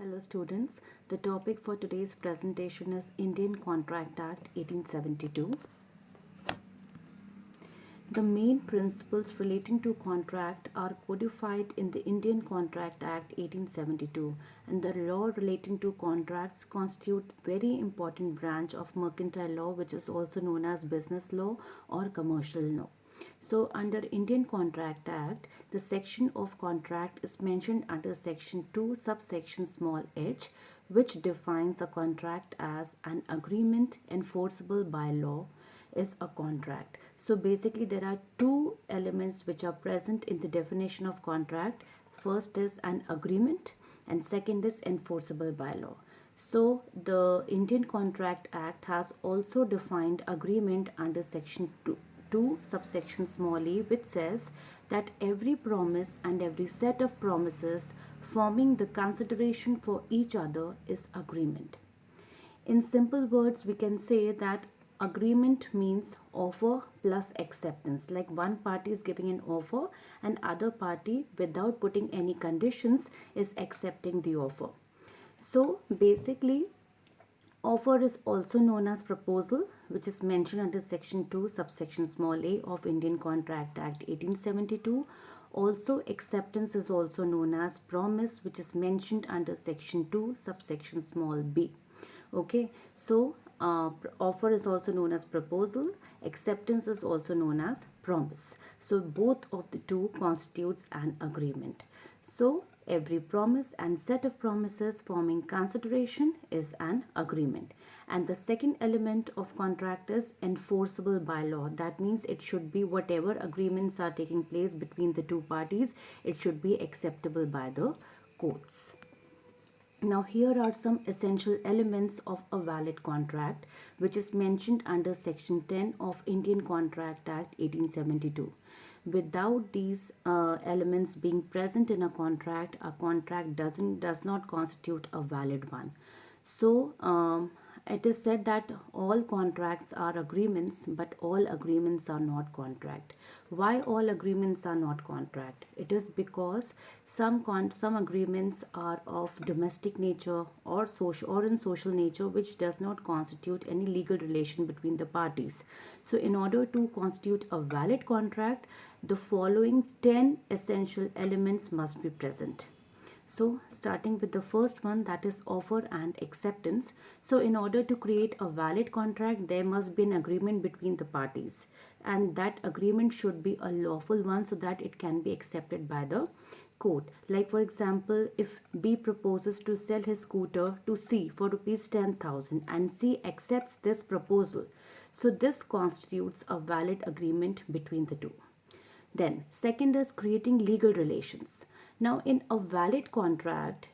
Hello students, the topic for today's presentation is Indian Contract Act 1872. The main principles relating to contract are codified in the Indian Contract Act 1872, and the law relating to contracts constitute very important branch of mercantile law, which is also known as business law or commercial law. So under Indian Contract Act, the section of contract is mentioned under section 2 subsection small h, which defines a contract as an agreement enforceable by law is a contract. So basically there are two elements which are present in the definition of contract. First is an agreement and second is enforceable by law. So the Indian Contract Act has also defined agreement under section 2 subsection small e, which says that every promise and every set of promises forming the consideration for each other is agreement. In simple words, we can say that agreement means offer plus acceptance. Like one party is giving an offer and other party, without putting any conditions, is accepting the offer. So basically, offer is also known as proposal, which is mentioned under section 2 subsection small a of Indian Contract Act 1872. Also, acceptance is also known as promise, which is mentioned under section 2 subsection small b. Okay, so offer is also known as proposal, acceptance is also known as promise. So both of the two constitutes an agreement. So every promise and set of promises forming consideration is an agreement. And the second element of contract is enforceable by law. That means it should be whatever agreements are taking place between the two parties, it should be acceptable by the courts. Now here are some essential elements of a valid contract, which is mentioned under section 10 of Indian Contract Act 1872. Without these elements being present in a contract does not constitute a valid one. So it is said that all contracts are agreements, but all agreements are not contract. Why all agreements are not contract? It is because some agreements are of domestic nature or in social nature, which does not constitute any legal relation between the parties. So in order to constitute a valid contract, the following 10 essential elements must be present. So starting with the first one, that is offer and acceptance. So in order to create a valid contract, there must be an agreement between the parties, and that agreement should be a lawful one so that it can be accepted by the court. Like for example, if B proposes to sell his scooter to C for rupees 10,000 and C accepts this proposal, so this constitutes a valid agreement between the two. Then second is creating legal relations. Now in a valid contract,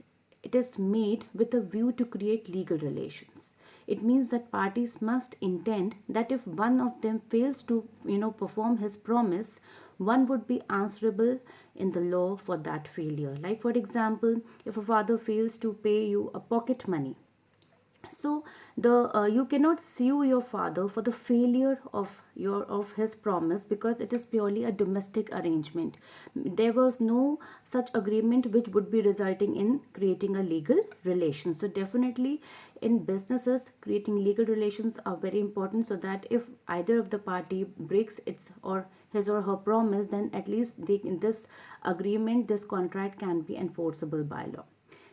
it is made with a view to create legal relations. It means that parties must intend that if one of them fails to perform his promise, one would be answerable in the law for that failure. Like for example, if a father fails to pay you a pocket money, so the you cannot sue your father for the failure of his promise, because it is purely a domestic arrangement. There was no such agreement which would be resulting in creating a legal relation. So definitely in businesses, creating legal relations are very important, so that if either of the party breaks its or his or her promise, then at least in this agreement, this contract can be enforceable by law.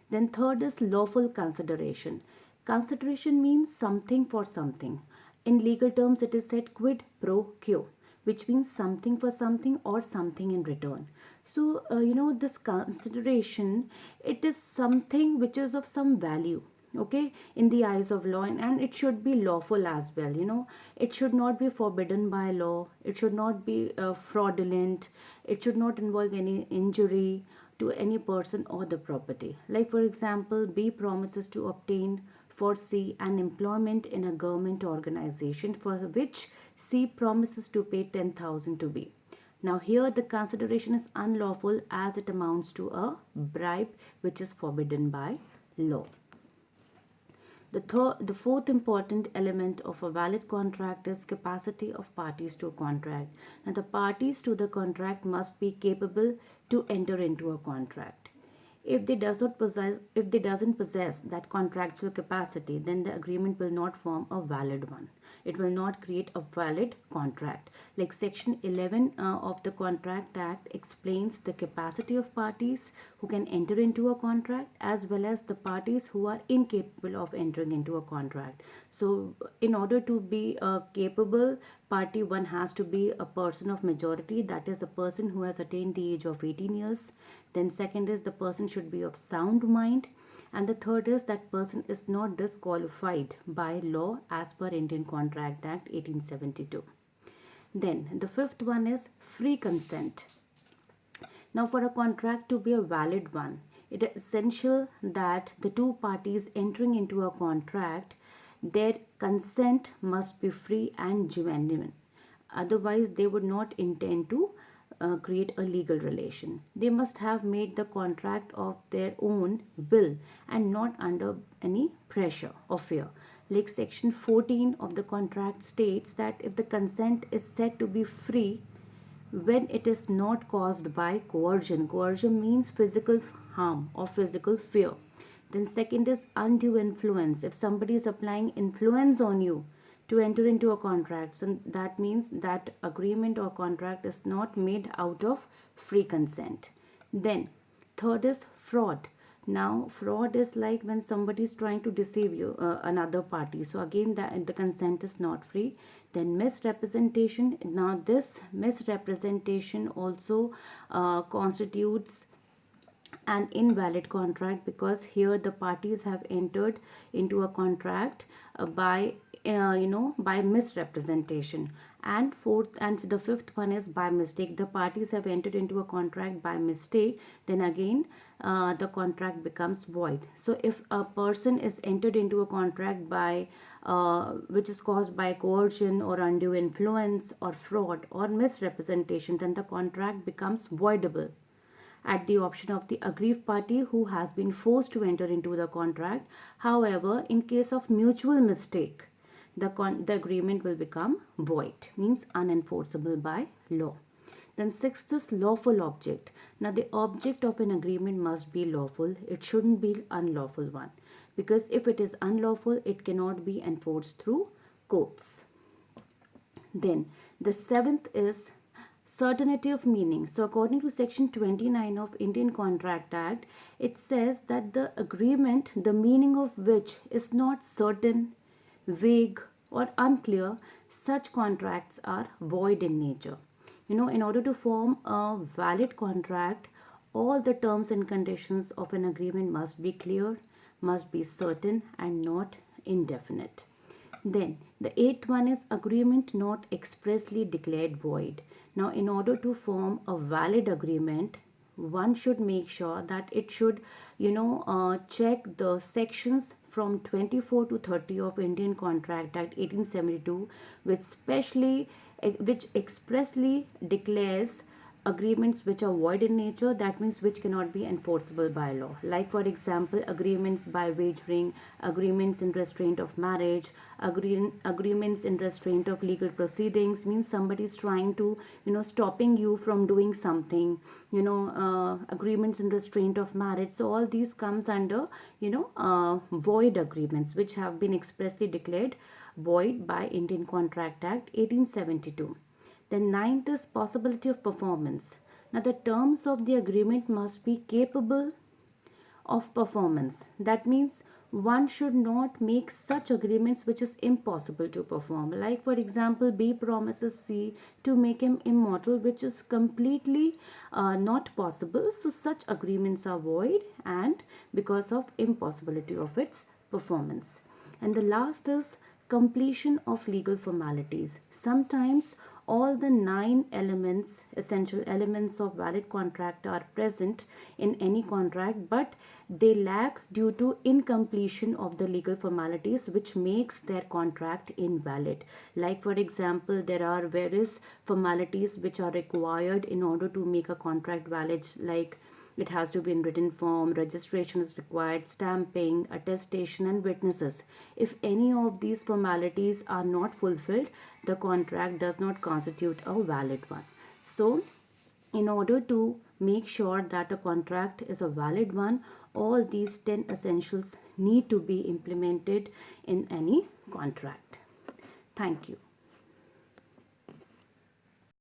Then third is lawful consideration. Consideration means something for something. In legal terms, it is said quid pro quo, which means something for something or something in return. So, this consideration, it is something which is of some value, okay, in the eyes of law, and it should be lawful as well. It should not be forbidden by law, it should not be fraudulent, it should not involve any injury to any person or the property. Like for example, B promises to obtain for C an employment in a government organization, for which C promises to pay 10,000 to B. Now here the consideration is unlawful as it amounts to a bribe, which is forbidden by law. The fourth important element of a valid contract is capacity of parties to a contract. Now the parties to the contract must be capable to enter into a contract. If they doesn't possess that contractual capacity, then the agreement will not form a valid one. It will not create a valid contract. Like section 11 of the Contract Act explains the capacity of parties who can enter into a contract, as well as the parties who are incapable of entering into a contract. So in order to be a capable party, one has to be a person of majority, that is, a person who has attained the age of 18 years. Then second is the person should be of sound mind, and the third is that person is not disqualified by law as per Indian Contract Act 1872. Then the fifth one is free consent. Now, for a contract to be a valid one, it is essential that the two parties entering into a contract, their consent must be free and genuine. Otherwise, they would not intend to create a legal relation. They must have made the contract of their own will and not under any pressure or fear. Like section 14 of the contract states that if the consent is said to be free when it is not caused by coercion. Coercion means physical harm or physical fear. Then second is undue influence. If somebody is applying influence on you to enter into a contract, so that means that agreement or contract is not made out of free consent. Then third is fraud. Now fraud is like when somebody is trying to deceive you, another party. So again, the consent is not free. Then misrepresentation. Now this misrepresentation also constitutes an invalid contract, because here the parties have entered into a contract by misrepresentation. And fourth and the fifth one is by mistake. The parties have entered into a contract by mistake, then again the contract becomes void. So if a person is entered into a contract by which is caused by coercion or undue influence or fraud or misrepresentation, then the contract becomes voidable at the option of the aggrieved party who has been forced to enter into the contract. However, in case of mutual mistake, the agreement will become void, means unenforceable by law. Then sixth is lawful object. Now the object of an agreement must be lawful. It shouldn't be unlawful one, because if it is unlawful, it cannot be enforced through courts. Then the seventh is certainty of meaning. So according to section 29 of Indian Contract Act, it says that the agreement, the meaning of which is not certain, vague or unclear, such contracts are void in nature. In order to form a valid contract, all the terms and conditions of an agreement must be clear, must be certain and not indefinite. Then the eighth one is agreement not expressly declared void. Now, in order to form a valid agreement, one should make sure that it should, check the sections from 24 to 30 of Indian Contract Act 1872, which expressly declares agreements which are void in nature, that means which cannot be enforceable by law. Like for example, agreements by wagering, agreements in restraint of marriage, agreements in restraint of legal proceedings, means somebody is trying to stopping you from doing something. Agreements in restraint of marriage, so all these comes under void agreements which have been expressly declared void by Indian Contract Act 1872. Then ninth is possibility of performance. Now the terms of the agreement must be capable of performance. That means one should not make such agreements which is impossible to perform. Like for example, B promises C to make him immortal, which is completely not possible. So such agreements are void, and because of impossibility of its performance. And the last is completion of legal formalities. Sometimes all the 9 elements, essential elements of valid contract are present in any contract, but they lack due to incompletion of the legal formalities, which makes their contract invalid. Like for example, there are various formalities which are required in order to make a contract valid, like it has to be in written form, registration is required, stamping, attestation and witnesses. If any of these formalities are not fulfilled, the contract does not constitute a valid one. So, in order to make sure that a contract is a valid one. All these 10 essentials need to be implemented in any contract. Thank you.